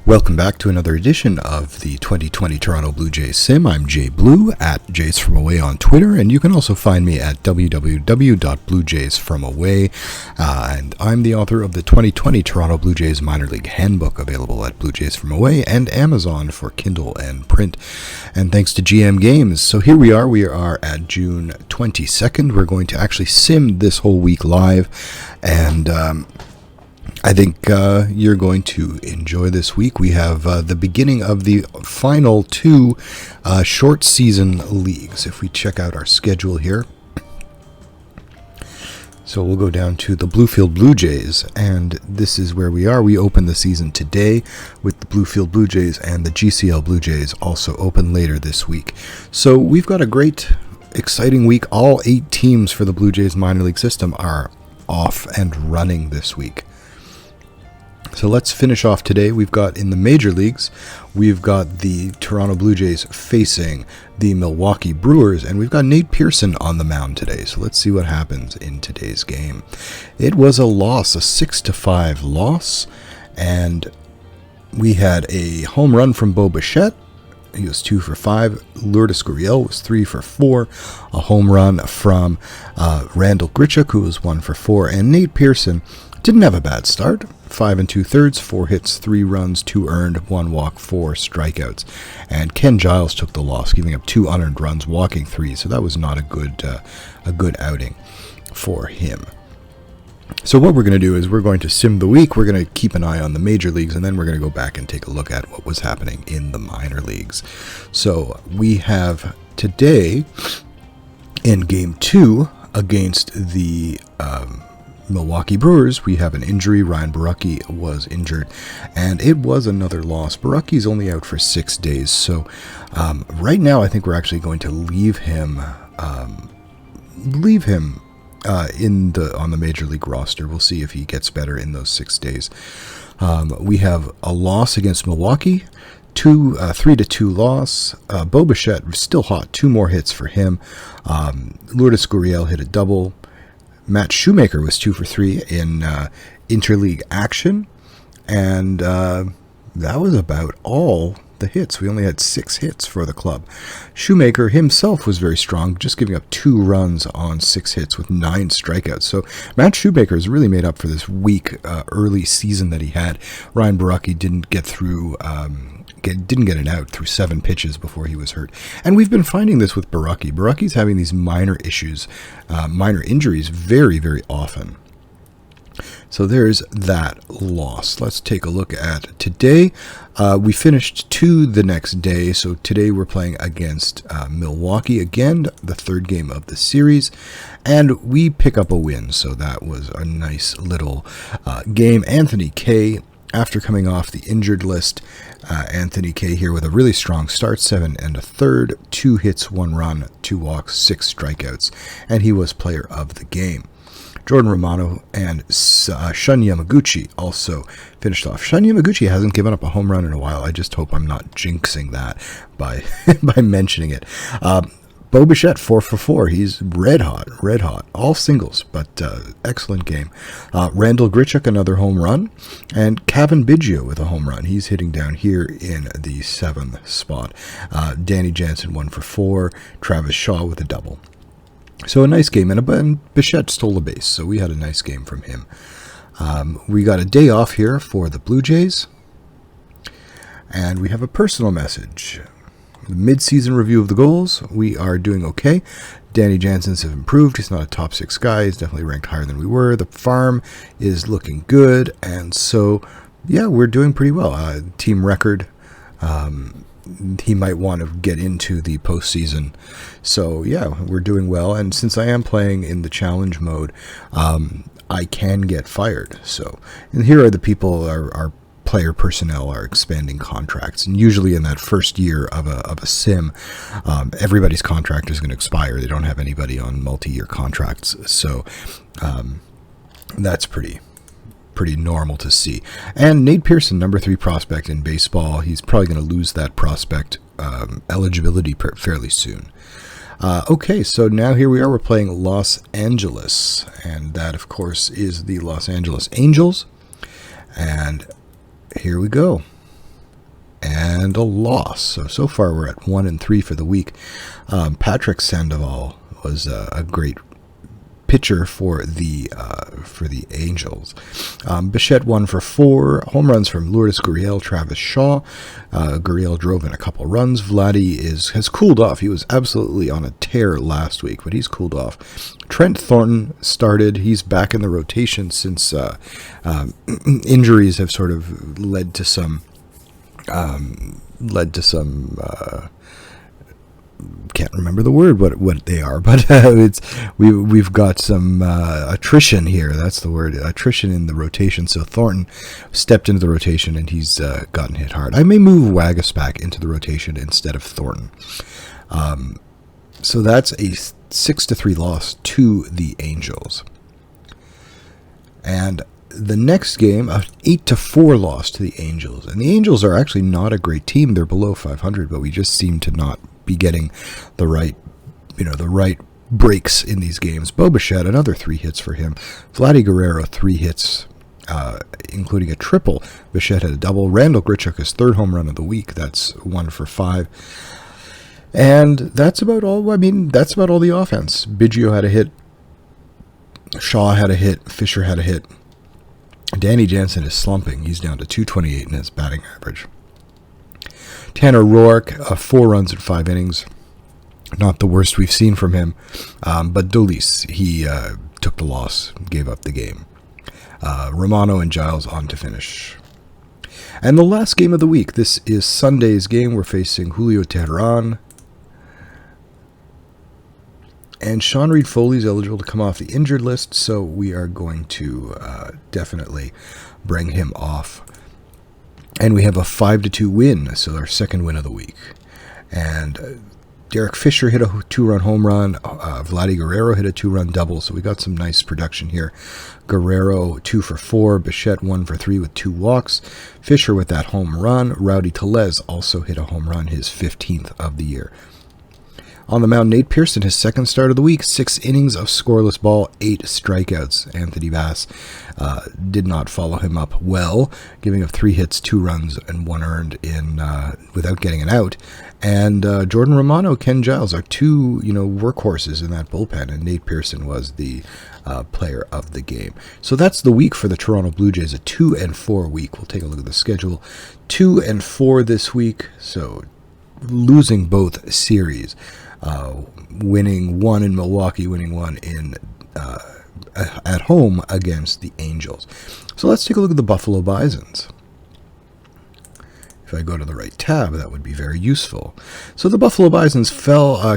Welcome back to another edition of the 2020 Toronto Blue Jays Sim. I'm JayBlue at Jays From Away on Twitter, and you can also find me at www.bluejaysfromaway. And I'm the author of the 2020 Toronto Blue Jays Minor League Handbook, available at Blue Jays From Away and Amazon for Kindle and print. And thanks to GM Games. So here we are at June 22nd. We're going to actually sim this whole week live, and I think you're going to enjoy this week. We have the beginning of the final two short season leagues. If we check out our schedule here. So we'll go down to the Bluefield Blue Jays, and this is where we are. We open the season today with the Bluefield Blue Jays, and the GCL Blue Jays also open later this week. So we've got a great, exciting week. All 8 teams for the Blue Jays minor league system are off and running this week. So let's finish off today. We've got in the major leagues, we've got the Toronto Blue Jays facing the Milwaukee Brewers, and we've got Nate Pearson on the mound today. So let's see what happens in today's game. It was a loss, a 6-5 loss, and we had a home run from Bo Bichette. He was 2 for 5. Lourdes Gurriel was 3 for 4. A home run from Randall Grichuk, who was 1 for 4. And Nate Pearson didn't have a bad start. 5 2/3, 4 hits, 3 runs, 2 earned, 1 walk, 4 strikeouts. And Ken Giles took the loss, giving up 2 unearned runs, walking 3. So that was not a good outing for him. So what we're going to do is we're going to sim the week. We're going to keep an eye on the major leagues, and then we're going to go back and take a look at what was happening in the minor leagues. So we have today in Game 2 against the Milwaukee Brewers, we have an injury. Ryan Borucki was injured, and it was another loss. Borucki's only out for 6 days, so right now I think we're actually going to leave him on the major league roster. We'll see if he gets better in those 6 days. We have a loss against Milwaukee, 3-2 loss. Bo Bichette still hot, 2 more hits for him. Lourdes Gurriel hit a double. Matt Shoemaker was 2 for 3 in interleague action, and that was about all the hits. We only had 6 hits for the club. Shoemaker himself was very strong, just giving up 2 runs on 6 hits with 9 strikeouts. So Matt Shoemaker has really made up for this weak early season that he had. Ryan Borucki didn't get through. Didn't get it out through 7 pitches before he was hurt. And we've been finding this with Borucki. Borucki's having these minor issues, minor injuries very, very often. So there's that loss. Let's take a look at today. We finished 2 the next day. So today we're playing against Milwaukee again, the 3rd game of the series. And we pick up a win. So that was a nice little game. Anthony Kay, after coming off the injured list, Anthony Kay here with a really strong start, 7 1/3, 2 hits, 1 run, 2 walks, 6 strikeouts, and he was player of the game. Jordan Romano and Shun Yamaguchi also finished off. Shun Yamaguchi hasn't given up a home run in a while. I just hope I'm not jinxing that by by mentioning it. Bo Bichette, 4 for 4. He's red hot, all singles, but excellent game. Randall Grichuk, another home run, and Kevin Biggio with a home run. He's hitting down here in the 7th spot. Danny Jansen, 1 for 4. Travis Shaw with a double. So a nice game, and Bichette stole a base, so we had a nice game from him. We got a day off here for the Blue Jays, and we have a personal message. Mid-season review of the goals. We are doing okay. Danny Jansen's have improved. He's not a top 6 guy. He's definitely ranked higher than we were. The farm is looking good. And so, yeah, we're doing pretty well. Team record. He might want to get into the postseason. So, yeah, we're doing well. And since I am playing in the challenge mode, I can get fired. So, and here are the people, our player personnel are expanding contracts, and usually in that first year of a sim, everybody's contract is going to expire. They don't have anybody on multi-year contracts, so that's pretty normal to see. And Nate Pearson, number 3 prospect in baseball, he's probably going to lose that prospect eligibility fairly soon. Okay, so now here we are. We're playing Los Angeles, and that, of course, is the Los Angeles Angels. And here we go. and a loss. So far we're at 1-3 for the week. Patrick Sandoval was a great pitcher for the Angels. Bichette 1 for 4. Home runs from Lourdes Gurriel, Travis Shaw. Gurriel drove in a couple runs. Vladdy has cooled off. He was absolutely on a tear last week, but he's cooled off. Trent Thornton started. He's back in the rotation since injuries have sort of led to some can't remember the word what they are, but we've got some attrition here. That's the word, attrition in the rotation. So Thornton stepped into the rotation and he's gotten hit hard. I may move Wagas back into the rotation instead of Thornton. So that's a 6-3 loss to the Angels. And the next game, an 8-4 loss to the Angels. And the Angels are actually not a great team. They're below 500, but we just seem to not be getting the right breaks in these games. Bo Bichette, another 3 hits for him. Vladdy Guerrero, 3 hits, including a triple. Bichette had a double. Randall Grichuk, his 3rd home run of the week. That's 1 for 5. And that's about all. I mean, that's about all the offense. Biggio had a hit. Shaw had a hit. Fisher had a hit. Danny Jansen is slumping. He's down to 228 in his batting average. Tanner Roark, 4 runs in 5 innings. Not the worst we've seen from him. But Dolis, he took the loss, gave up the game. Romano and Giles on to finish. And the last game of the week. This is Sunday's game. We're facing Julio Teheran. And Sean Reed Foley's eligible to come off the injured list, so we are going to definitely bring him off. And we have a 5-2 win, so our 2nd win of the week. And Derek Fisher hit a 2-run home run. Vladdy Guerrero hit a 2-run double, so we got some nice production here. Guerrero 2 for 4. Bichette 1 for 3 with 2 walks. Fisher with that home run. Rowdy Tellez also hit a home run, his 15th of the year. On the mound, Nate Pearson, his 2nd start of the week, 6 innings of scoreless ball, 8 strikeouts. Anthony Bass did not follow him up well, giving up 3 hits, 2 runs, and 1 earned in without getting an out. And Jordan Romano, Ken Giles are 2 workhorses in that bullpen, and Nate Pearson was the player of the game. So that's the week for the Toronto Blue Jays, a 2-4 week. We'll take a look at the schedule. 2-4 this week, so losing both series. Winning 1 in Milwaukee, winning 1 in at home against the Angels. So let's take a look at the Buffalo Bisons. If I go to the right tab, that would be very useful. So the Buffalo Bisons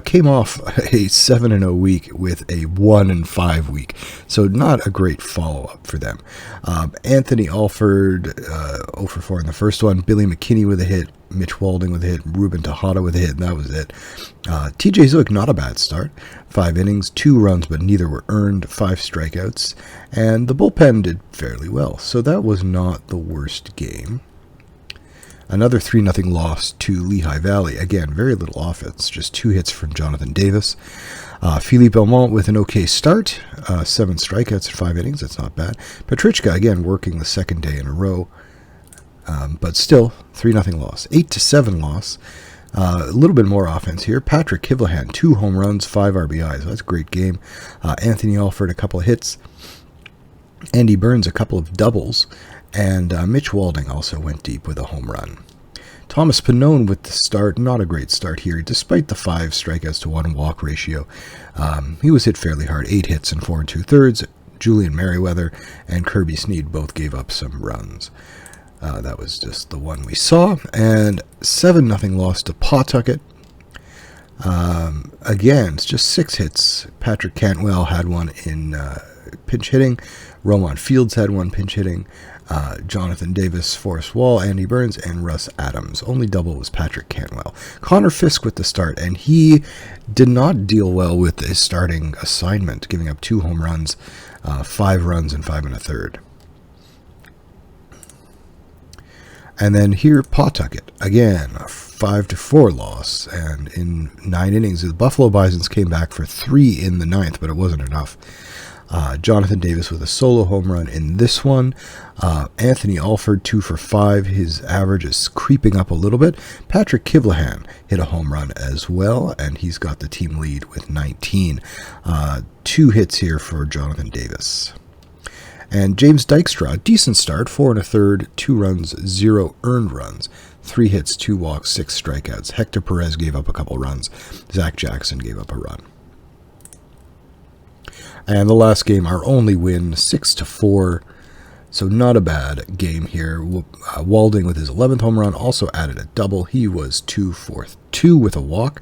came off a 7-0 week with a 1-5 week. So not a great follow-up for them. Anthony Alford, 0 for 4 in the first one. Billy McKinney with a hit. Mitch Walding with a hit. Ruben Tejada with a hit, and that was it. TJ Zwick, not a bad start. 5 innings, 2 runs, but neither were earned. 5 strikeouts. And the bullpen did fairly well. So that was not the worst game. Another 3-0 loss to Lehigh Valley. Again, very little offense. Just 2 hits from Jonathan Davis. Philippe Belmont with an okay start. 7 strikeouts in 5 innings. That's not bad. Petrichka, again, working the 2nd day in a row. But still, 3-0 loss. 8-7 loss. A little bit more offense here. Patrick Kivlahan, 2 home runs, 5 RBIs. That's a great game. Anthony Alford, a couple of hits. Andy Burns, a couple of doubles. And Mitch Walding also went deep with a home run. Thomas Pannone with the start. Not a great start here, despite the 5 strikeouts to 1 walk ratio. He was hit fairly hard. 8 hits in 4 2/3. Julian Merriweather and Kirby Snead both gave up some runs. That was just the one we saw. And 7-0 loss to Pawtucket. Again, it's just 6 hits. Patrick Cantwell had 1 in pinch hitting. Roman Fields had 1 pinch hitting. Jonathan Davis, Forrest Wall, Andy Burns, and Russ Adams. Only double was Patrick Cantwell. Connor Fisk with the start, and he did not deal well with his starting assignment, giving up 2 home runs, 5 runs, and 5 1/3. And then here, Pawtucket, again, a 5-4 loss, and in 9 innings, the Buffalo Bisons came back for 3 in the 9th, but it wasn't enough. Jonathan Davis with a solo home run in this one. Anthony Alford 2 for 5. His average is creeping up a little bit. Patrick Kivlahan hit a home run as well, and he's got the team lead with 19. 2 hits here for Jonathan Davis. And James Dykstra, decent start, 4 1/3, 2 runs, 0 earned runs, 3 hits, 2 walks, 6 strikeouts. Hector Perez gave up a couple runs. Zach Jackson gave up a run. And the last game, our only win, 6-4. So not a bad game here. Walding with his 11th home run also added a double. He was 2 for 2 with a walk.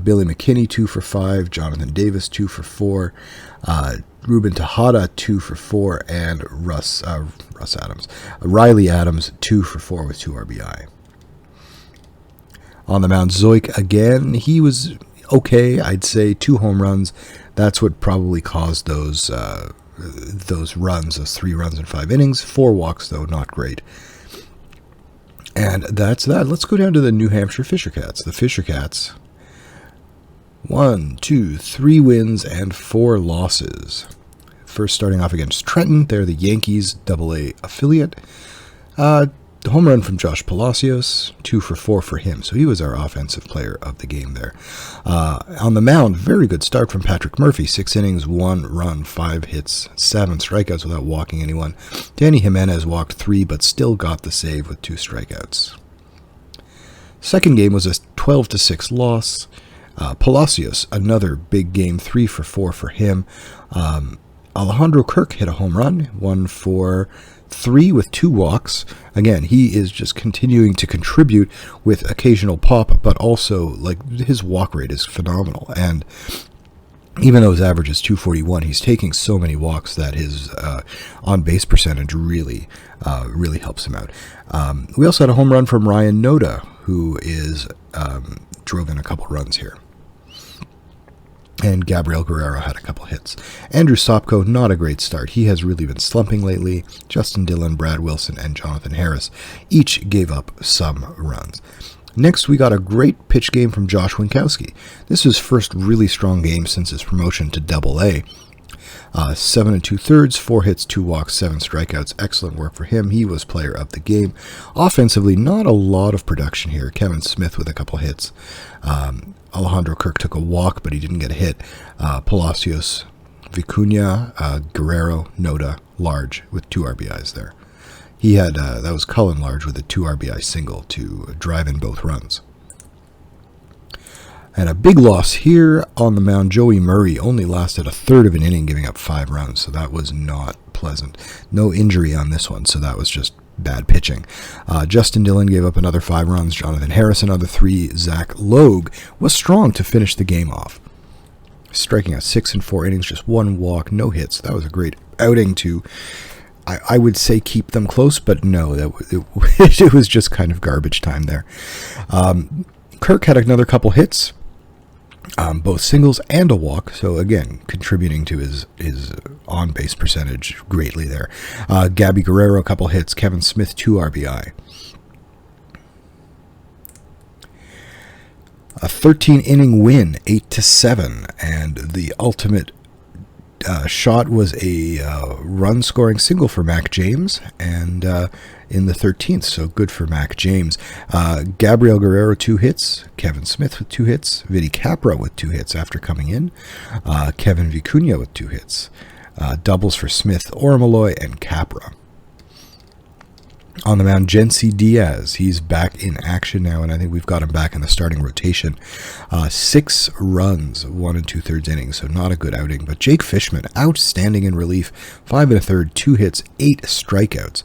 Billy McKinney 2 for 5. Jonathan Davis 2 for 4. Ruben Tejada 2 for 4. And Riley Adams 2 for 4 with 2 RBI. On the mound, Zoik again. He was okay, I'd say 2 home runs. That's what probably caused those runs, those 3 runs in 5 innings. 4 walks, though, not great. And that's that. Let's go down to the New Hampshire Fisher Cats. The Fisher Cats, 1, 2, 3 wins and 4 losses. First starting off against Trenton. They're the Yankees AA affiliate. The home run from Josh Palacios, 2 for 4 for him. So he was our offensive player of the game there. On the mound, very good start from Patrick Murphy. 6 innings, 1 run, 5 hits, 7 strikeouts without walking anyone. Danny Jimenez walked 3, but still got the save with 2 strikeouts. Second game was a 12-6 loss. Palacios, another big game, 3 for 4 for him. Alejandro Kirk hit a home run, 1 for 3 with 2 walks. Again, he is just continuing to contribute with occasional pop, but also like his walk rate is phenomenal. And even though his average is 241, he's taking so many walks that his on-base percentage really helps him out. We also had a home run from Ryan Noda, who is drove in a couple runs here. And Gabriel Guerrero had a couple hits. Andrew Sopko, not a great start. He has really been slumping lately. Justin Dillon, Brad Wilson, and Jonathan Harris each gave up some runs. Next, we got a great pitch game from Josh Winkowski. This is his first really strong game since his promotion to AA. 7 2/3, 4 hits, 2 walks, 7 strikeouts. Excellent work for him. He was player of the game. Offensively, not a lot of production here. Kevin Smith with a couple hits. Alejandro Kirk took a walk, but he didn't get a hit. Palacios, Vicuña, Guerrero, Noda, Large with 2 RBIs there. He had, that was Cullen Large with a 2 RBI single to drive in both runs. And a big loss here on the mound. Joey Murray only lasted a third of an inning, giving up 5 runs, so that was not pleasant. No injury on this one, so that was just bad pitching. Justin Dillon gave up another 5 runs. Jonathan Harris another 3. Zach Logue was strong to finish the game off, striking out 6 in 4 innings, just 1 walk, no hits. That was a great outing to, I would say, keep them close, but no, it was just kind of garbage time there. Kirk had another couple hits, both singles and a walk, so again, contributing to his on-base percentage greatly there. Gabby Guerrero, a couple hits. Kevin Smith, 2 RBI. A 13-inning win, 8-7, and the ultimate shot was a run-scoring single for Mac James, and in the 13th, so good for Mac James. Gabriel Guerrero, 2 hits. Kevin Smith with 2 hits. Vinny Capra with 2 hits after coming in. Kevin Vicuña with 2 hits. Doubles for Smith, Ormaloy, and Capra. On the mound, Jency Diaz. He's back in action now, and I think we've got him back in the starting rotation. 6 runs, 1 2/3 innings, so not a good outing. But Jake Fishman, outstanding in relief. 5 1/3, 2 hits, 8 strikeouts.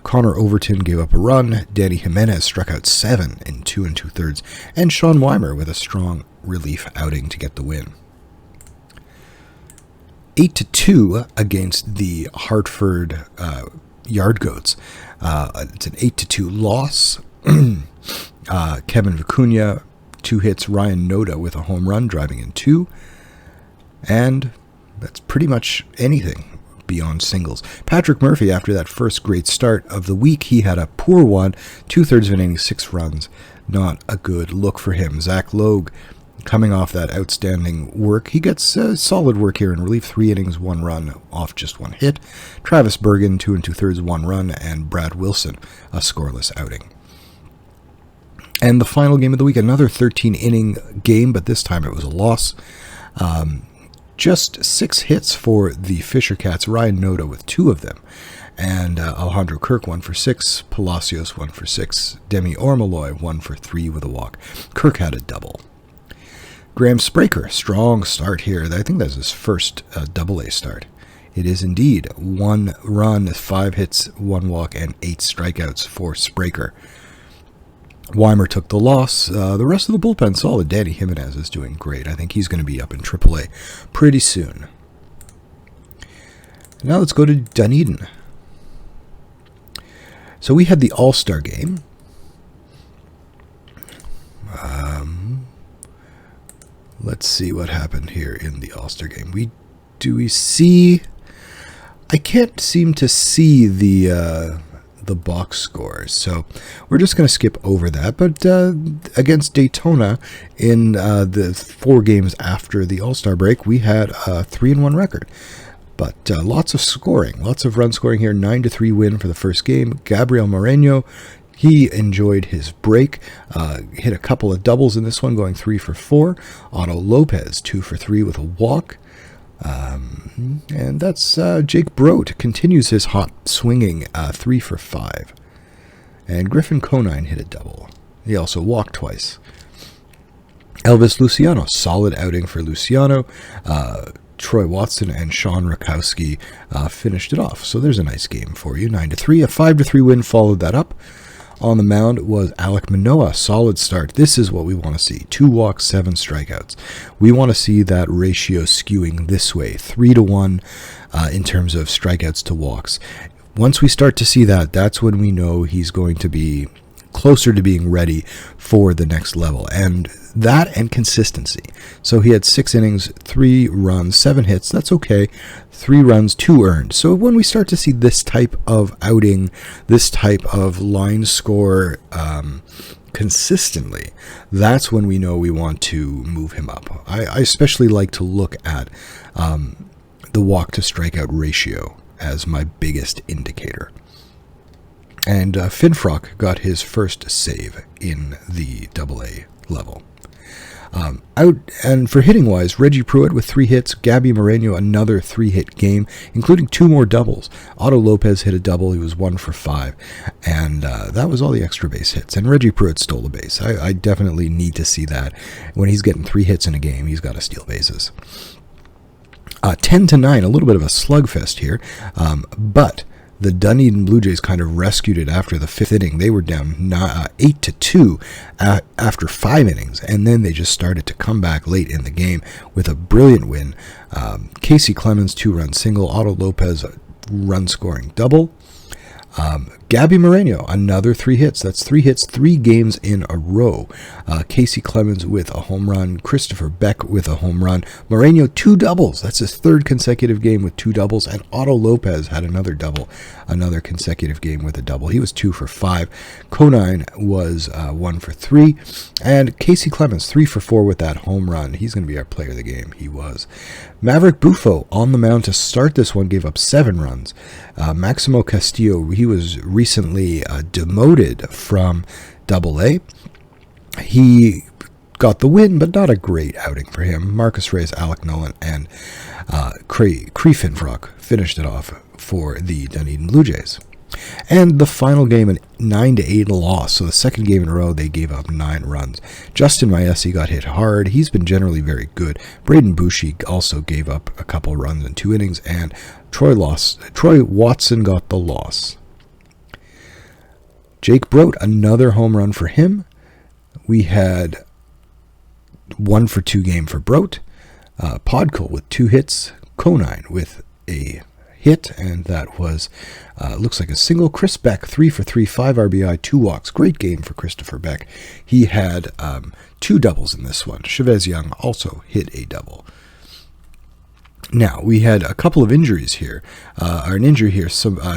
Connor Overton gave up a run. Danny Jimenez struck out 7 in 2 2/3. And Sean Weimer with a strong relief outing to get the win. 8-2 against the Hartford Yard Goats. It's an 8-2 loss. Kevin Vicuña, 2 hits. Ryan Noda with a home run, driving in 2. And that's pretty much anything beyond singles. Patrick Murphy, after that first great start of the week, he had a poor one. 2/3 of an inning, 6 runs. Not a good look for him. Zach Logue coming off that outstanding work. He gets solid work here in relief, 3 innings, 1 run off just 1 hit. Travis Bergen, 2 2/3, 1 run, and Brad Wilson, a scoreless outing. And the final game of the week, another 13-inning game, but this time it was a loss. Just 6 hits for the Fisher Cats, Ryan Noda with 2 of them. And Alejandro Kirk, 1 for 6. Palacios, 1 for 6. Demi Ormaloy, 1 for 3 with a walk. Kirk had a double. Graham Spraker, strong start here. I think that's his first AA start. It is indeed 1 run, 5 hits, 1 walk, and 8 strikeouts for Spraker. Weimer took the loss. The rest of the bullpen solid. Danny Jimenez is doing great. I think he's going to be up in AAA pretty soon. Now let's go to Dunedin. So we had the All-Star game. Let's see what happened here in the All-Star game. We see... I can't seem to see the box scores, so we're just going to skip over that. But against Daytona, in the 4 games after the All-Star break, we had a 3-1 record. But lots of scoring, lots of run scoring here. 9-3 win for the first game. Gabriel Moreno, he enjoyed his break. Hit a couple of doubles in this one, going 3 for 4. Otto Lopez, 2 for 3 with a walk. And that's Jake Brote continues his hot swinging, 3 for 5. And Griffin Conine hit a double. He also walked twice. Elvis Luciano, solid outing for Luciano. Troy Watson and Sean Rakowski finished it off. So there's a nice game for you, 9-3. A 5-3 win followed that up. On the mound was Alek Manoah, solid start. This is what we want to see. 2 walks, 7 strikeouts. We want to see that ratio skewing this way, 3-1 in terms of strikeouts to walks. Once we start to see that, that's when we know he's going to be closer to being ready for the next level. And that and consistency. So he had 6 innings, 3 runs, 7 hits. That's okay. 3 runs, 2 earned. So when we start to see this type of outing, this type of line score consistently, that's when we know we want to move him up. I especially like to look at the walk to strikeout ratio as my biggest indicator. And Finfrock got his first save in the AA level. Out and for hitting wise, Reggie Pruitt with 3 hits, Gabby Moreno another 3-hit game, including 2 more doubles. Otto Lopez hit a double, he was 1 for 5, and that was all the extra base hits. And Reggie Pruitt stole a base. I definitely need to see that. When he's getting 3 hits in a game, he's got to steal bases. 10-9, a little bit of a slugfest here, but the Dunedin Blue Jays kind of rescued it after the 5th inning. They were down 8-2 after 5 innings, and then they just started to come back late in the game with a brilliant win. Casey Clemens, 2-run single. Otto Lopez, run-scoring double. Gabby Moreno, another 3 hits. That's 3 hits, 3 games in a row. Casey Clemens with a home run. Christopher Beck with a home run. Moreno, 2 doubles. That's his 3rd consecutive game with 2 doubles. And Otto Lopez had another double, another consecutive game with a double. He was 2 for 5. Conine was 1 for 3. And Casey Clemens, 3 for 4 with that home run. He's going to be our player of the game. He was. Maverick Buffo on the mound to start this one, gave up 7 runs. Maximo Castillo, he was recently demoted from AA. He got the win, but not a great outing for him. Marcus Reyes, Alec Nolan, and Cree Finfrock finished it off for the Dunedin Blue Jays. And the final game, a 9-8 loss. So the second game in a row, they gave up 9 runs. Justin Maesi got hit hard. He's been generally very good. Braden Bushi also gave up a couple runs in 2 innings, and Troy Watson got the loss. Jake Brote, another home run for him. We had 1 for 2 game for Brote. Podkul with 2 hits. Conine with a hit, and that was looks like a single. Chris Beck, 3 for 3, 5 RBI, 2 walks. Great game for Christopher Beck. He had 2 doubles in this one. Chavez Young also hit a double. Now, we had a couple of injuries here, or an injury here.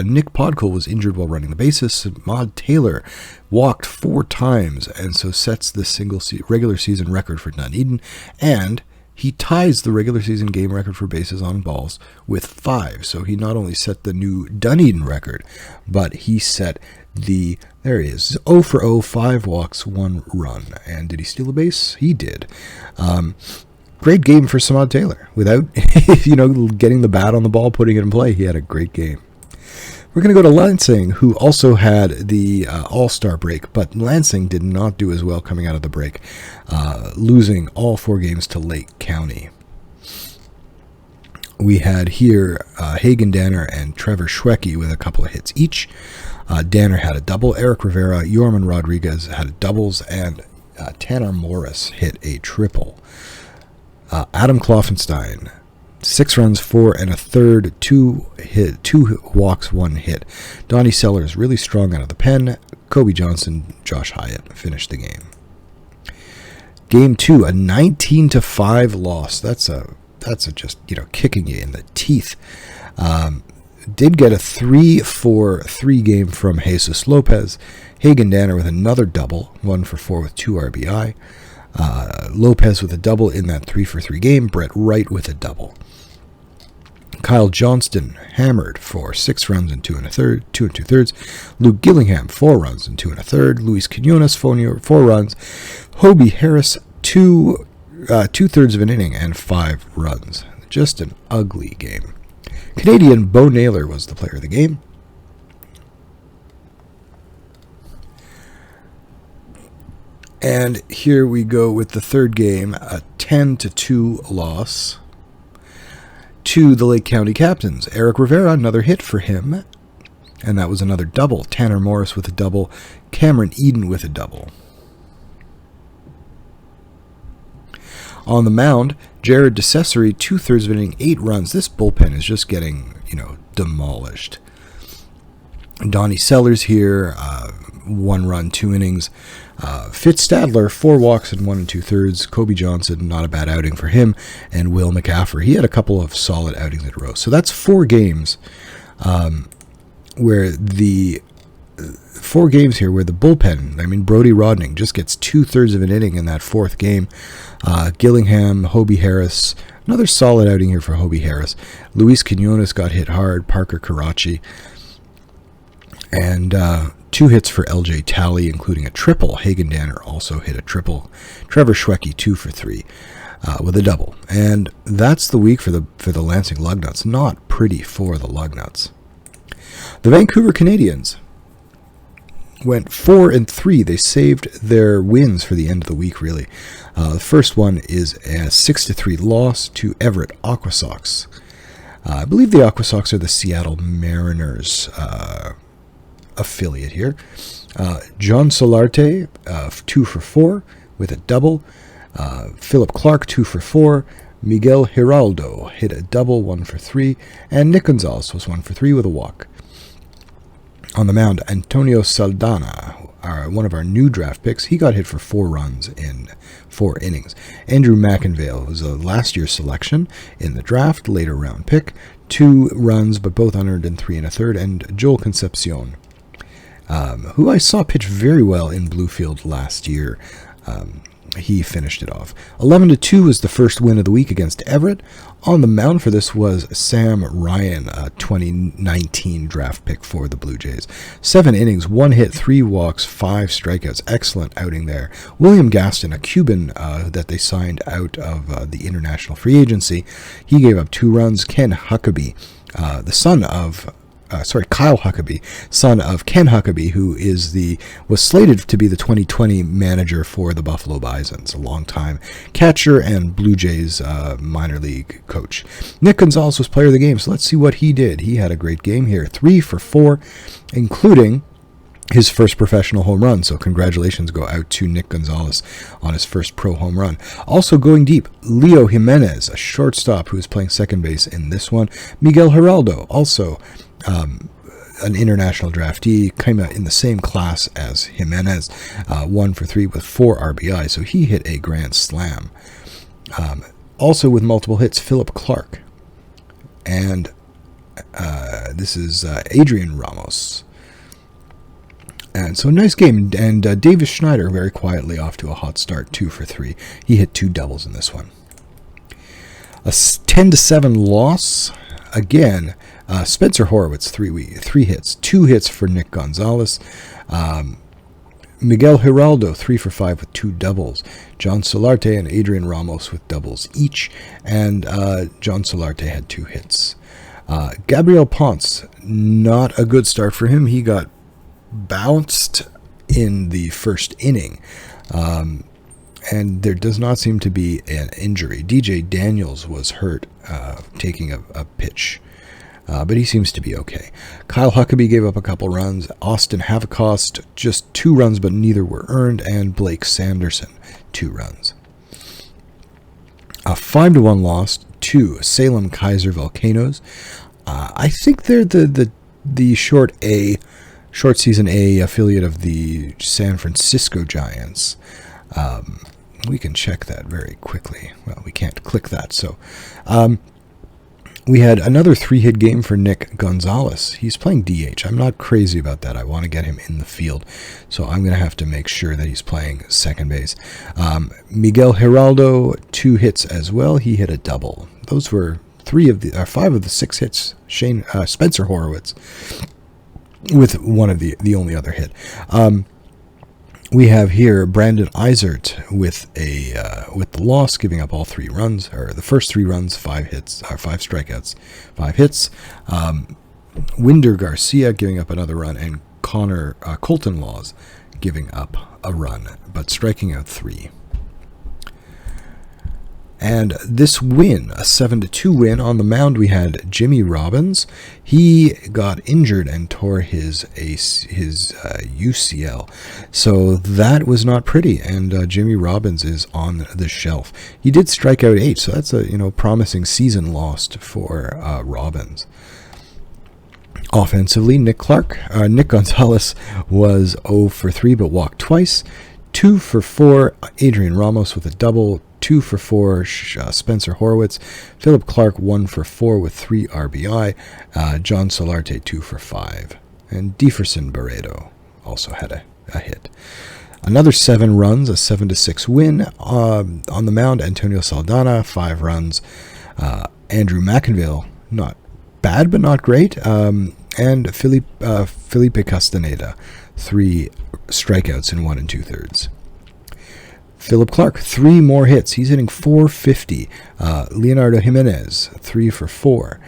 Nick Podkul was injured while running the bases. Samad Taylor walked 4 times, and so sets the regular season record for Dunedin, and he ties the regular season game record for bases on balls with 5. So he not only set the new Dunedin record, but he set the, there he is, 0 for 0, 5 walks, 1 run. And did he steal a base? He did. Great game for Samad Taylor. Without, getting the bat on the ball, putting it in play, he had a great game. We're going to go to Lansing, who also had the All-Star break, but Lansing did not do as well coming out of the break, losing all 4 games to Lake County. We had here Hagen Danner and Trevor Schwecke with a couple of hits each. Danner had a double. Eric Rivera, Yorman Rodriguez had doubles, and Tanner Morris hit a triple. Adam Kloffenstein, 6 runs, 4 1/3, 2 walks, 1 hit. Donnie Sellers really strong out of the pen. Kobe Johnson, Josh Hyatt finished the game. Game 2, a 19-5 loss. That's a just kicking you in the teeth. Did get a 3-for-3 game from Jesus Lopez. Hagen Danner with another double, 1 for 4 with 2 RBI. Lopez with a double in that 3-for-3 game. Brett Wright with a double. Kyle Johnston hammered for 6 runs and 2 2/3. Luke Gillingham 4 runs and 2 1/3. Luis Quinones 4 runs. Hobie Harris 2/3 of an inning and 5 runs. Just an ugly game. Canadian Bo Naylor was the player of the game. And here we go with the third game, a 10-2 loss to the Lake County Captains. Eric Rivera, another hit for him, and that was another double. Tanner Morris with a double, Cameron Eden with a double. On the mound, Jared DeCesare, 2/3 of an inning, 8 runs. This bullpen is just getting, demolished. Donnie Sellers here, 1 run, 2 innings. Fitz Stadler, 4 walks and 1 2/3. Kobe Johnson, not a bad outing for him. And Will McCaffrey, he had a couple of solid outings in a row. So that's 4 games where the 4 games here where the bullpen, Brody Rodning just gets 2/3 of an inning in that 4th game. Gillingham, Hobie Harris, another solid outing here for Hobie Harris. Luis Quinones got hit hard. Parker Karachi. And 2 hits for LJ Talley, including a triple. Hagen Danner also hit a triple. Trevor Schwecke 2 for 3 with a double. And that's the week for the Lansing Lugnuts. Not pretty for the Lugnuts. The Vancouver Canadians went 4-3. They saved their wins for the end of the week, really. The first one is a 6-3 loss to Everett Aquasox. I believe the Aquasox are the Seattle Mariners affiliate here. John Solarte, 2 for 4 with a double. Philip Clark, 2 for 4. Miguel Giraldo hit a double, 1 for 3. And Nick Gonzalez was 1 for 3 with a walk. On the mound, Antonio Saldana, one of our new draft picks, he got hit for 4 runs in 4 innings. Andrew McInvale was a last year's selection in the draft, later round pick, 2 runs, but both unearned in 3 1/3. And Joel Concepcion, who I saw pitch very well in Bluefield last year. He finished it off. 11-2 was the first win of the week against Everett. On the mound for this was Sam Ryan, a 2019 draft pick for the Blue Jays. 7 innings, 1 hit, 3 walks, 5 strikeouts. Excellent outing there. William Gaston, a Cuban that they signed out of the international free agency, he gave up 2 runs. Ken Huckabee, the son of Kyle Huckabee, son of Ken Huckabee, who was slated to be the 2020 manager for the Buffalo Bisons, a long-time catcher and Blue Jays minor league coach. Nick Gonzalez was player of the game, so let's see what he did. He had a great game here, 3 for 4, including his first professional home run, so congratulations go out to Nick Gonzalez on his first pro home run. Also going deep, Leo Jimenez, a shortstop who is playing second base in this one. Miguel Giraldo, also an international draftee, came out in the same class as Jimenez, 1 for 3 with 4 RBI, so he hit a grand slam. Also with multiple hits, Philip Clark. and this is Adrian Ramos. And so nice game. And Davis Schneider very quietly off to a hot start, 2 for 3. He hit 2 doubles in this one. A 10-7 loss. Again, Spencer Horowitz, 3 hits. 2 hits for Nick Gonzalez. Miguel Giraldo, 3 for 5 with 2 doubles. John Solarte and Adrian Ramos with doubles each. And John Solarte had 2 hits. Gabriel Ponce, not a good start for him. He got bounced in the first inning. And there does not seem to be an injury. DJ Daniels was hurt taking a pitch. But he seems to be okay. Kyle Huckabee gave up a couple runs. Austin Havocost, just 2 runs, but neither were earned. And Blake Sanderson, 2 runs. A 5-1 loss to Salem Kaiser Volcanoes. I think they're the short season A affiliate of the San Francisco Giants. We can check that very quickly. Well, we can't click that, so... we had another 3-hit game for Nick Gonzalez. He's playing DH. I'm not crazy about that. I want to get him in the field, so I'm going to have to make sure that he's playing second base. Miguel Giraldo, 2 hits as well. He hit a double. Those were 5 of the 6 hits. Spencer Horowitz with one of the only other hit. We have here Brandon Eisert with the loss, giving up all 3 runs, or the first 3 runs, 5 hits, or 5 strikeouts, 5 hits. Winder Garcia giving up another run, and Colton Laws giving up a run, but striking out 3. And this win, a 7-2 win, on the mound we had Jimmy Robbins. He got injured and tore his UCL. So that was not pretty, and Jimmy Robbins is on the shelf. He did strike out 8, so that's a promising season lost for Robbins. Offensively, Nick Gonzalez was 0 for 3 but walked twice. 2 for 4, Adrian Ramos with a double. 2 for 4, Spencer Horowitz. Philip Clark, 1 for 4 with 3 RBI. John Solarte, 2 for 5. And Jefferson Barreto also had a hit. Another 7 runs, a 7-6 win. On the mound, Antonio Saldana, 5 runs. Andrew McInville, not bad but not great. And Felipe Castaneda, 3 strikeouts in 1 2/3. Philip Clark, 3 more hits. He's hitting .450. Leonardo Jimenez, 3 for 4.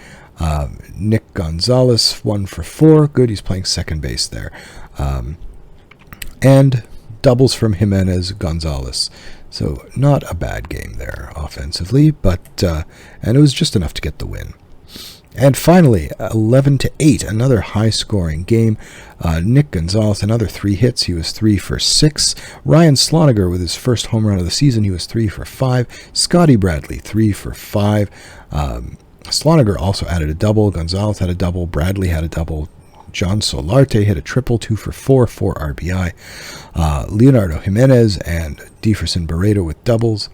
Nick Gonzalez, 1 for 4. Good, he's playing second base there. And doubles from Jimenez, Gonzalez. So not a bad game there offensively, but and it was just enough to get the win. And finally, 11-8, another high-scoring game. Nick Gonzalez, another 3 hits. He was 3 for 6. Ryan Sloniger with his first home run of the season. He was 3 for 5. Scotty Bradley, 3 for 5. Sloniger also added a double. Gonzalez had a double. Bradley had a double. John Solarte hit a triple, 2 for 4, 4 RBI. Leonardo Jimenez and Jefferson Barreto with doubles.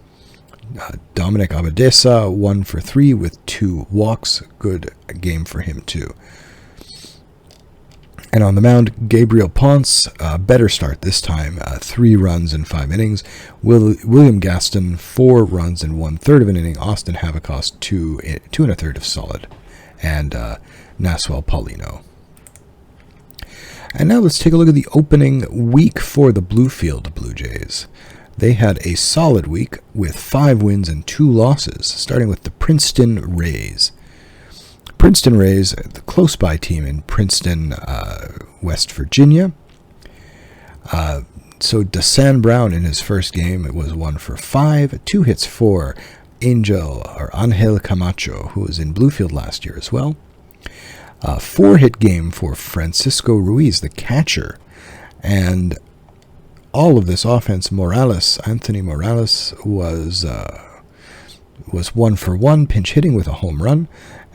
Dominic Abadesa, 1 for 3 with 2 walks. Good game for him, too. And on the mound, Gabriel Ponce, better start this time. 3 runs in 5 innings. William Gaston, 4 runs in 1/3 of an inning. Austin Havocost, 2 1/3 of solid. And Naswell Paulino. And now let's take a look at the opening week for the Bluefield Blue Jays. They had a solid week with 5 wins and 2 losses, starting with the Princeton Rays. Princeton Rays, the close-by team in Princeton, West Virginia. So Desan Brown in his first game, it was 1 for 5, 2 hits for Angel Camacho, who was in Bluefield last year as well. 4-hit game for Francisco Ruiz, the catcher. And all of this offense, Anthony Morales was 1 for 1, pinch hitting with a home run,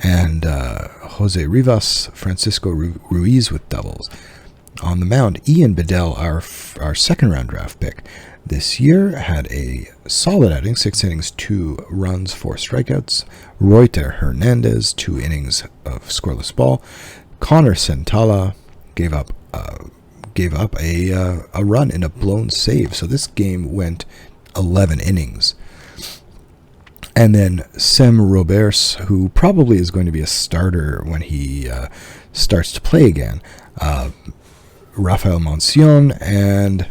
and Jose Rivas, Francisco Ruiz with doubles. On the mound, Ian Bedell, our second-round draft pick, this year had a solid outing, 6 innings, 2 runs, 4 strikeouts. Reuter Hernandez, 2 innings of scoreless ball. Connor Sentala gave up a run in a blown save. So this game went 11 innings. And then Sem Roberts, who probably is going to be a starter when he starts to play again. Rafael Moncion, and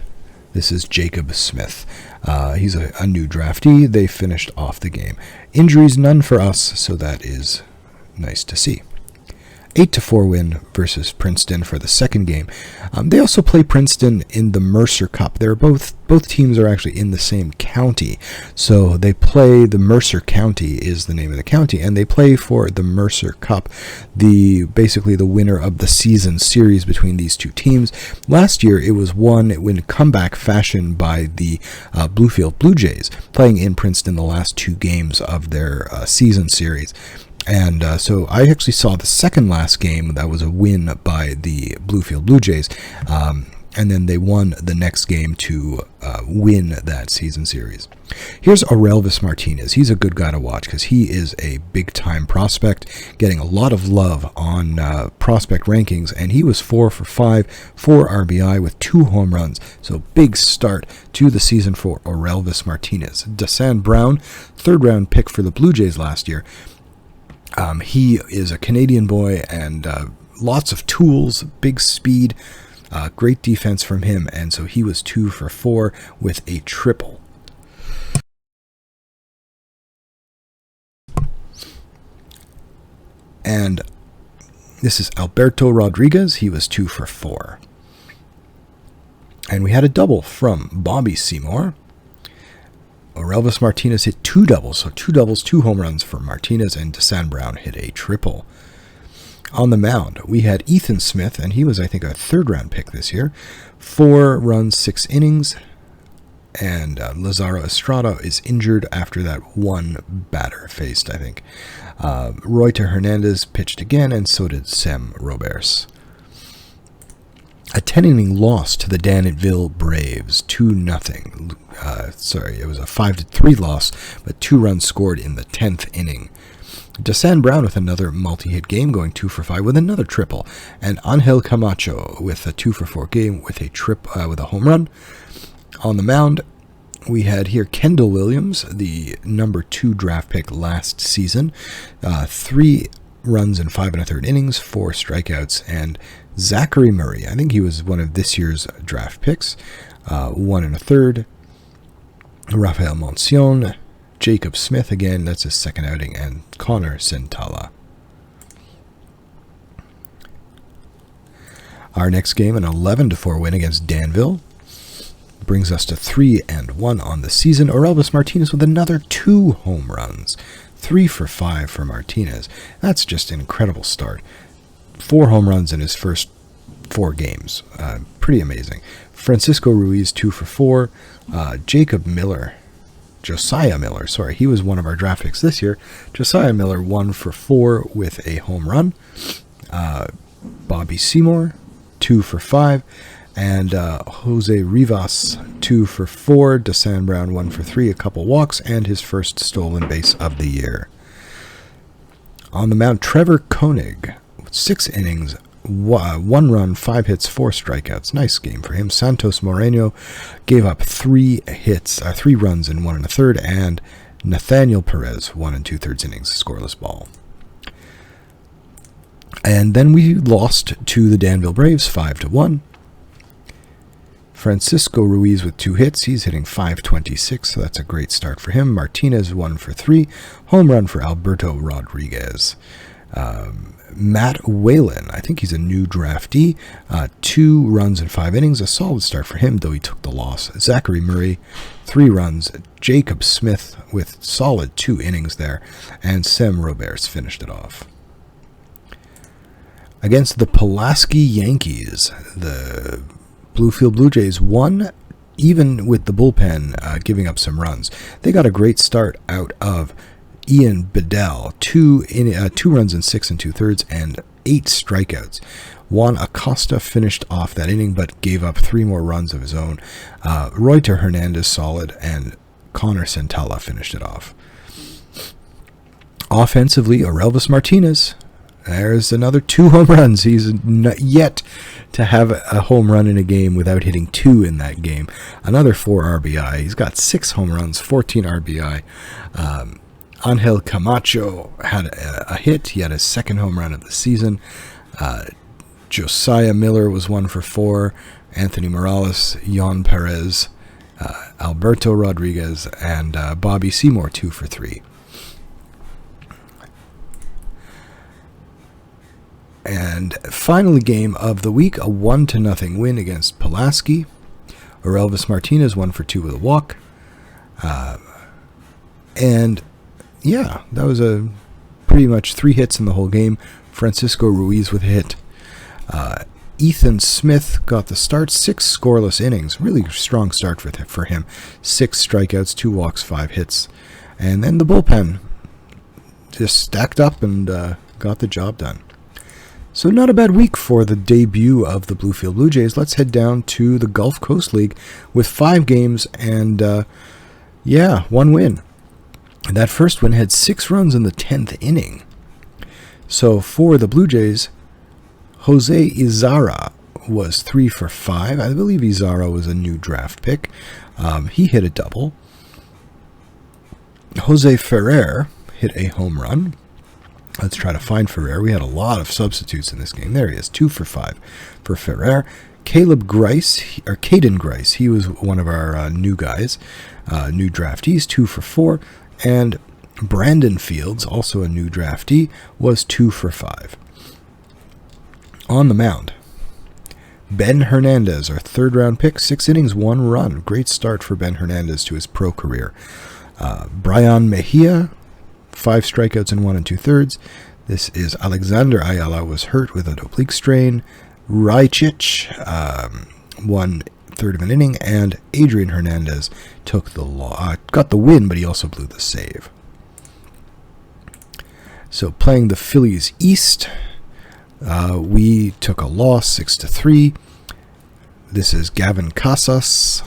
this is Jacob Smith. He's a new draftee. They finished off the game. Injuries, none for us, so that is nice to see. 8-4 win versus Princeton for the second game. They also play Princeton in the Mercer Cup. They're both teams are actually in the same county, so they play the Mercer County is the name of the county, and they play for the Mercer Cup, basically the winner of the season series between these two teams. Last year it was won in comeback fashion by the Bluefield Blue Jays, playing in Princeton the last 2 games of their season series. And so I actually saw the second last game. That was a win by the Bluefield Blue Jays. And then they won the next game to win that season series. Here's Elvis Martinez. He's a good guy to watch because he is a big-time prospect, getting a lot of love on prospect rankings. And he was 4 for 5, 4 RBI with 2 home runs. So big start to the season for Elvis Martinez. Dasan Brown, 3rd-round pick for the Blue Jays last year. He is a Canadian boy and lots of tools, big speed, great defense from him, and so he was 2 for 4 with a triple. And this is Alberto Rodriguez. He was 2 for 4. And we had a double from Bobby Seymour. Elvis Martinez hit 2 doubles, so 2 doubles, 2 home runs for Martinez, and Dasan Brown hit a triple. On the mound, we had Ethan Smith, and he was, I think, a 3rd-round pick this year. 4 runs, 6 innings, and Lazaro Estrada is injured after that one batter faced, I think. Reuter Hernandez pitched again, and so did Sem Roberts. A 10-inning loss to the Danville Braves, 2-0. It was a 5-3 loss, but 2 runs scored in the 10th inning. Dasan Brown with another multi-hit game, going 2 for 5 with another triple, and Angel Camacho with a 2 for 4 game with a home run. On the mound, we had here Kendall Williams, the number 2 draft pick last season, 3 runs in 5 1/3 innings, 4 strikeouts, and Zachary Murray, I think he was one of this year's draft picks, 1 1/3. Rafael Moncion, Jacob Smith again, that's his second outing, and Connor Sentala. Our next game, an 11-4 win against Danville, brings us to 3-1 on the season. Elvis Martinez with another 2 home runs, 3 for 5 for Martinez. That's just an incredible start. 4 home runs in his first 4 games. Pretty amazing. Francisco Ruiz, 2 for 4. Josiah Miller, he was one of our draft picks this year. Josiah Miller, 1 for 4 with a home run. Bobby Seymour, 2 for 5. And Jose Rivas, 2 for 4. Dasan Brown, 1 for 3, a couple walks, and his first stolen base of the year. On the mound, Trevor Koenig, 6 innings, 1 run, 5 hits, 4 strikeouts. Nice game for him. Santos Moreno gave up 3 runs in 1 1/3, and Nathaniel Perez, 1 2/3 innings, scoreless ball. And then we lost to the Danville Braves, 5-1. Francisco Ruiz with 2 hits. He's hitting .526, so that's a great start for him. Martinez, 1 for 3. Home run for Alberto Rodriguez. Matt Whalen, I think he's a new draftee. 2 runs in 5 innings. A solid start for him, though he took the loss. Zachary Murray, 3 runs. Jacob Smith with solid 2 innings there. And Sem Roberts finished it off. Against the Pulaski Yankees, the Bluefield Blue Jays won, even with the bullpen giving up some runs. They got a great start out of Ian Bedell, 2 runs in 6 2/3 and 8 strikeouts. Juan Acosta finished off that inning, but gave up 3 more runs of his own. Reuter Hernandez solid, and Connor Santella finished it off. Offensively, Elvis Martinez. There's another 2 home runs. He's not yet to have a home run in a game without hitting 2 in that game. Another 4 RBI. He's got 6 home runs, 14 RBI. Angel Camacho had a hit. He had his 2nd home run of the season. Josiah Miller was 1 for 4. Anthony Morales, Yon Perez, Alberto Rodriguez, and Bobby Seymour 2 for 3. And finally, game of the week, a 1-0 win against Pulaski. Elvis Martinez 1 for 2 with a walk. And yeah, that was a pretty much 3 hits in the whole game. Francisco Ruiz with a hit. Ethan Smith got the start, 6 scoreless innings. Really strong start for him. 6 strikeouts, 2 walks, 5 hits. And then the bullpen just stacked up and got the job done. So not a bad week for the debut of the Bluefield Blue Jays. Let's head down to the Gulf Coast League with 5 games and, 1 win. That first win had 6 runs in the 10th inning. So for the Blue Jays, Jose Izarra was 3 for 5. I believe Izarra was a new draft pick. He hit a double. Jose Ferrer hit a home run. Let's try to find Ferrer. We had a lot of substitutes in this game. There he is, 2 for 5 for Ferrer. Caden Grice, he was one of our new guys, new draftees, 2 for 4. And Brandon Fields, also a new draftee, was 2 for 5. On the mound, Ben Hernandez, our 3rd-round pick, 6 innings, 1 run. Great start for Ben Hernandez to his pro career. Brian Mejia, 5 strikeouts in 1 2/3. This is Alexander Ayala, was hurt with an oblique strain. Raichich, 1/3 of an inning, and Adrian Hernandez took got the win, but he also blew the save. So playing the Phillies East, we took a loss, 6-3. This is Gavin Casas,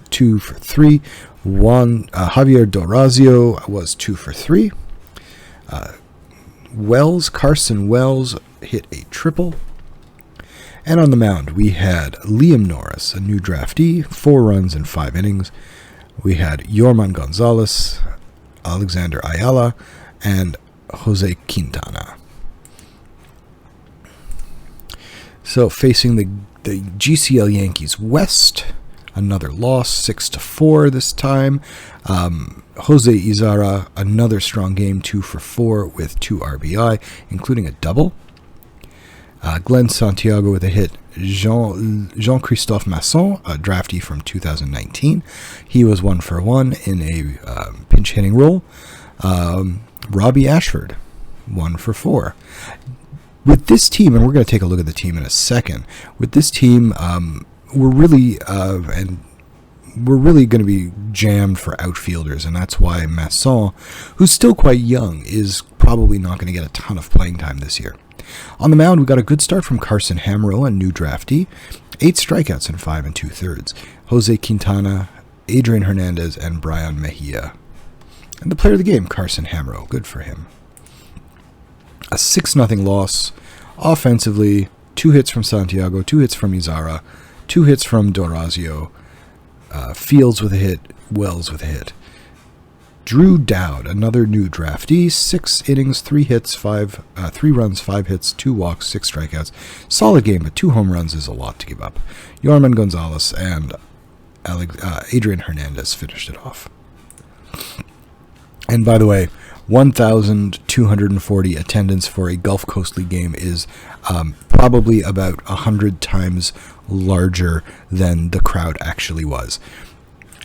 2 for 3. Javier Dorazio was 2 for 3. Carson Wells hit a triple. And on the mound, we had Liam Norris, a new draftee, 4 runs in 5 innings. We had Yorman Gonzalez, Alexander Ayala, and Jose Quintana. So facing the GCL Yankees West, another loss, 6-4 this time. Jose Izarra, another strong game, 2 for 4 with 2 RBI, including a double. Glenn Santiago with a hit. Jean-Christophe Masson, a draftee from 2019. He was 1 for 1 in a pinch hitting role. Robbie Ashford, 1 for 4. With this team, and we're going to take a look at the team in a second. With this team, we're really going to be jammed for outfielders, and that's why Masson, who's still quite young, is probably not going to get a ton of playing time this year. On the mound, we got a good start from Carson Hamro, a new draftee, 8 strikeouts in 5 2/3. Jose Quintana, Adrian Hernandez, and Brian Mejia. And the player of the game, Carson Hamro, good for him. A 6-0 loss. Offensively, 2 hits from Santiago, 2 hits from Izarra, 2 hits from Dorazio, Fields with a hit, Wells with a hit. Drew Dowd, another new draftee, 6 innings, 3 hits, 3 runs, 5 hits, 2 walks, 6 strikeouts. Solid game, but 2 home runs is a lot to give up. Yorman Gonzalez and Adrian Hernandez finished it off. And by the way, 1,240 attendance for a Gulf Coast League game is probably about 100 times larger than the crowd actually was.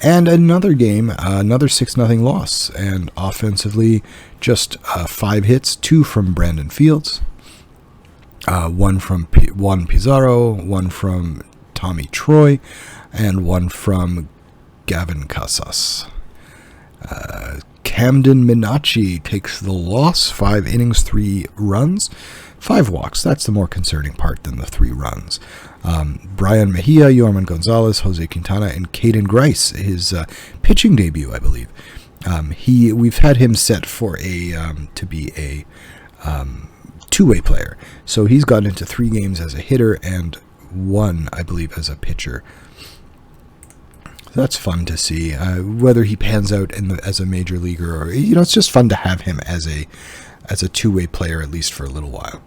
And another game, another 6-0 loss. And offensively, just 5 hits, 2 from Brandon Fields, 1 from Juan Pizarro, 1 from Tommy Troy, and 1 from Gavin Casas. Camden Minacci takes the loss, 5 innings, 3 runs. 5 walks. That's the more concerning part than the 3 runs. Brian Mejia, Yorman Gonzalez, Jose Quintana, and Caden Grice, his pitching debut, I believe. We've had him set for to be a two-way player. So he's gotten into 3 games as a hitter and 1, I believe, as a pitcher. That's fun to see. Whether he pans out as a major leaguer, or it's just fun to have him as a two-way player, at least for a little while.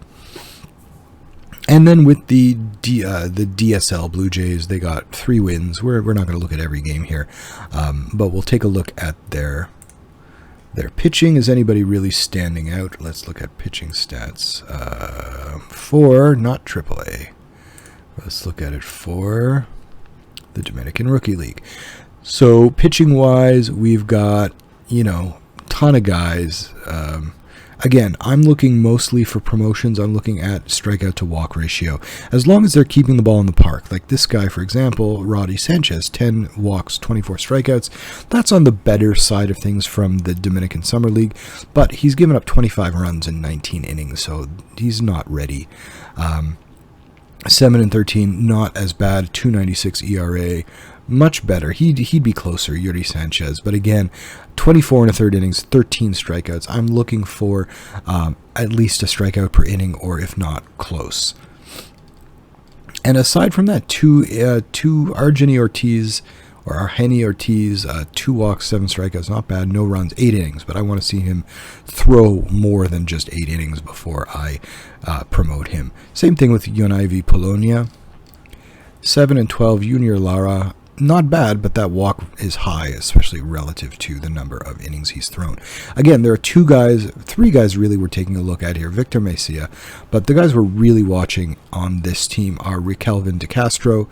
And then with the DSL Blue Jays, they got 3 wins. We're not going to look at every game here, but we'll take a look at their pitching. Is anybody really standing out? Let's look at pitching stats for not AAA. Let's look at it for the Dominican Rookie League. So pitching-wise, we've got, ton of guys. Again, I'm looking mostly for promotions. I'm looking at strikeout to walk ratio. As long as they're keeping the ball in the park. Like this guy, for example, Roddy Sanchez, 10 walks, 24 strikeouts. That's on the better side of things from the Dominican Summer League. But he's given up 25 runs in 19 innings, so he's not ready. 7-13, not as bad. 2.96 ERA, much better. He'd be closer, Yuri Sanchez. But again, 24 1/3 innings, 13 strikeouts. I'm looking for at least a strikeout per inning, or if not, close. And aside from that, two Argeni Ortiz, or Argeni Ortiz, 2 walks, 7 strikeouts, not bad. No runs, 8 innings. But I want to see him throw more than just 8 innings before I promote him. Same thing with Yonaivi Polonia. 7-12, Junior Lara. Not bad, but that walk is high, especially relative to the number of innings he's thrown. Again, there are 3 guys really we're taking a look at here. Victor Mesia, but the guys we're really watching on this team are Riquelvin De Castro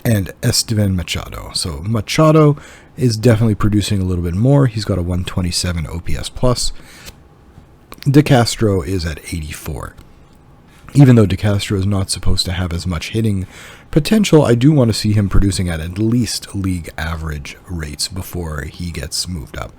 and Esteban Machado. So Machado is definitely producing a little bit more. He's got a 127 OPS plus. De Castro is at 84. Even though De Castro is not supposed to have as much hitting potential, I do want to see him producing at least league average rates before he gets moved up.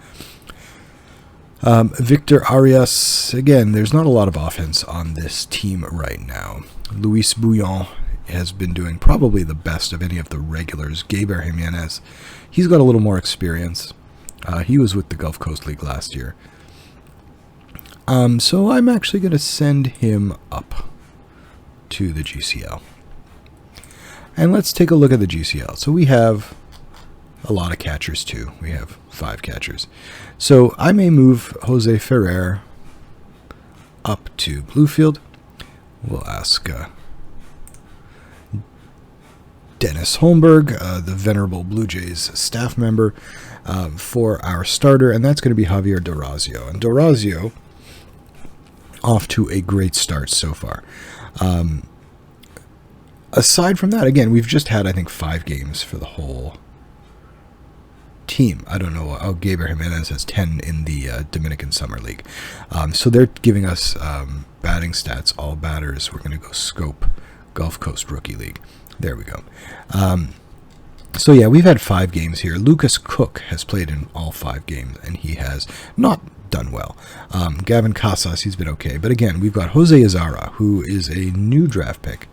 Victor Arias, again, there's not a lot of offense on this team right now. Luis Bouillon has been doing probably the best of any of the regulars. Gaber Jimenez, he's got a little more experience. He was with the Gulf Coast League last year. So I'm actually going to send him up to the GCL. And let's take a look at the GCL. So we have a lot of catchers too. We have 5 catchers. So I may move Jose Ferrer up to Bluefield. We'll ask Dennis Holmberg, the venerable Blue Jays staff member, for our starter, and that's going to be Javier Dorazio. And Dorazio, off to a great start so far. Aside from that, again, we've just had, I think, 5 games for the whole team. I don't know. Oh, Gaber Jimenez has 10 in the Dominican Summer League. So they're giving us batting stats, all batters. We're going to go scope Gulf Coast Rookie League. There we go. So yeah, we've had 5 games here. Lucas Cook has played in all 5 games, and he has not done well. Gavin Casas, he's been okay. But again, we've got Jose Azara, who is a new draft pick.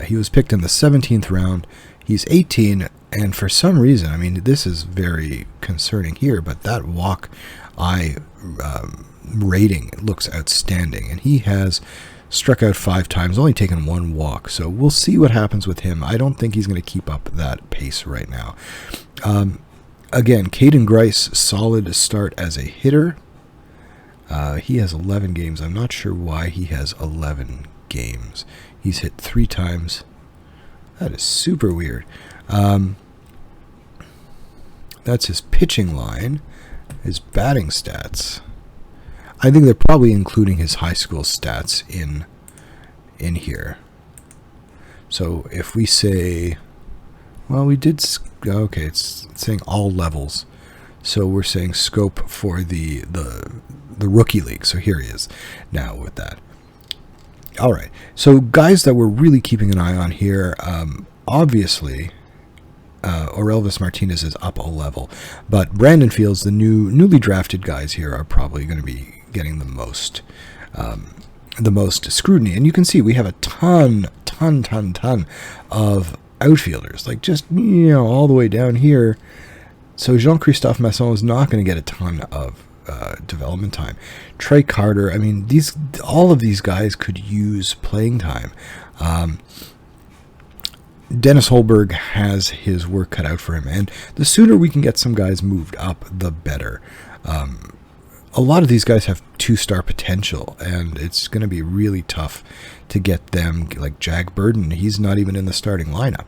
He was picked in the 17th round. He's 18, and for some reason, I mean, this is very concerning here, but that walk rating looks outstanding, and he has struck out 5 times, only taken 1 walk. So we'll see what happens with him. I don't think he's going to keep up that pace right now. Again, Caden Grice, solid start as a hitter. He has 11 games. I'm not sure why he has 11 games. He's hit 3 times. That is super weird. That's his pitching line. His batting stats. I think they're probably including his high school stats in here. So if we say, well, we did, okay, it's saying all levels. So we're saying scope for the rookie league. So here he is now with that. All right. So guys that we're really keeping an eye on here, obviously, Elvis Martinez is up a level, but Brandon Fields, the newly drafted guys here, are probably going to be getting the most the most scrutiny. And you can see we have a ton of outfielders, like just, all the way down here. So Jean-Christophe Masson is not going to get a ton of development time. Trey Carter, I mean, all of these guys could use playing time. Dennis Holberg has his work cut out for him, and the sooner we can get some guys moved up, the better. A lot of these guys have 2-star potential, and it's going to be really tough to get them, like Jack Burden. He's not even in the starting lineup.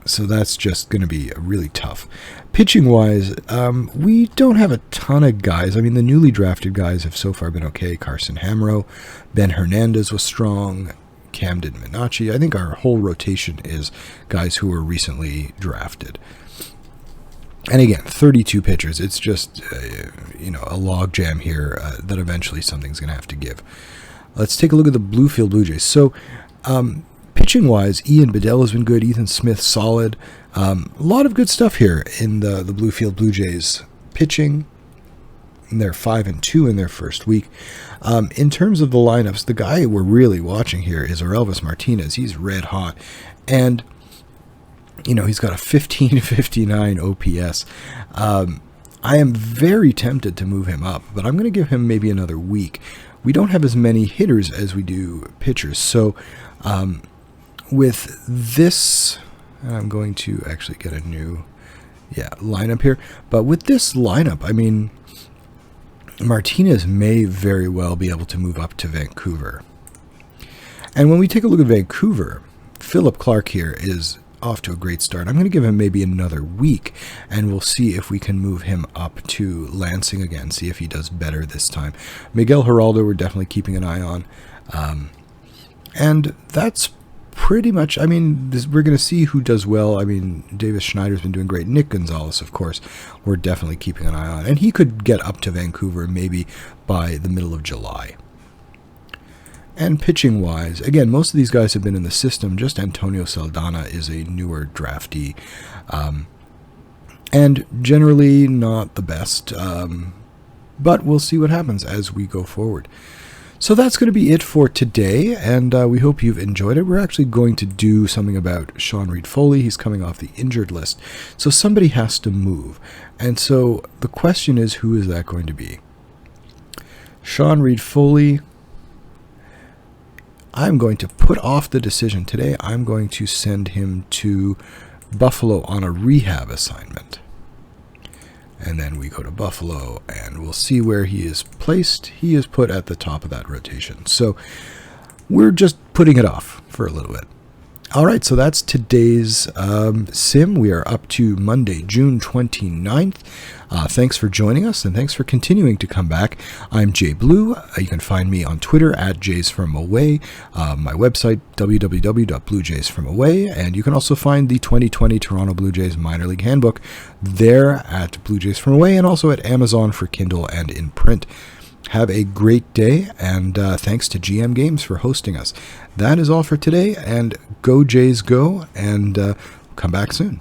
So that's just going to be really tough. Pitching-wise, we don't have a ton of guys. I mean, the newly drafted guys have so far been okay. Carson Hamro, Ben Hernandez was strong, Camden Minacci. I think our whole rotation is guys who were recently drafted. And again, 32 pitchers. It's just, a log jam here that eventually something's going to have to give. Let's take a look at the Bluefield Blue Jays. So, pitching-wise, Ian Bedell has been good. Ethan Smith, solid. A lot of good stuff here in the Bluefield Blue Jays pitching. And they're 5-2 in their first week. In terms of the lineups, the guy we're really watching here is Elvis Martinez. He's red hot. And he's got a 1559 OPS. I am very tempted to move him up, but I'm going to give him maybe another week. We don't have as many hitters as we do pitchers. So with this, I'm going to actually get a new lineup here. But with this lineup, I mean, Martinez may very well be able to move up to Vancouver. And when we take a look at Vancouver, Philip Clark here is off to a great start. I'm going to give him maybe another week, and we'll see if we can move him up to Lansing again, see if he does better this time. Miguel Geraldo, we're definitely keeping an eye on. And that's pretty much, I mean, we're going to see who does well. I mean, Davis Schneider's been doing great. Nick Gonzalez, of course, we're definitely keeping an eye on. And he could get up to Vancouver maybe by the middle of July. And pitching-wise, again, most of these guys have been in the system. Just Antonio Saldana is a newer draftee. And generally not the best. But we'll see what happens as we go forward. So that's going to be it for today, and we hope you've enjoyed it. We're actually going to do something about Sean Reed-Foley. He's coming off the injured list. So somebody has to move. And so the question is, who is that going to be? Sean Reed-Foley, I'm going to put off the decision today. I'm going to send him to Buffalo on a rehab assignment. And then we go to Buffalo, and we'll see where he is placed. He is put at the top of that rotation. So we're just putting it off for a little bit. All right, so that's today's sim. We are up to Monday, June 29th. Thanks for joining us, and thanks for continuing to come back. I'm JayBlue. You can find me on Twitter at JaysFromAway, my website, www.bluejaysfromaway, and you can also find the 2020 Toronto Blue Jays Minor League Handbook there at Blue Jays From Away, and also at Amazon for Kindle and in print. Have a great day, and thanks to GM Games for hosting us. That is all for today, and go Jays go, and come back soon.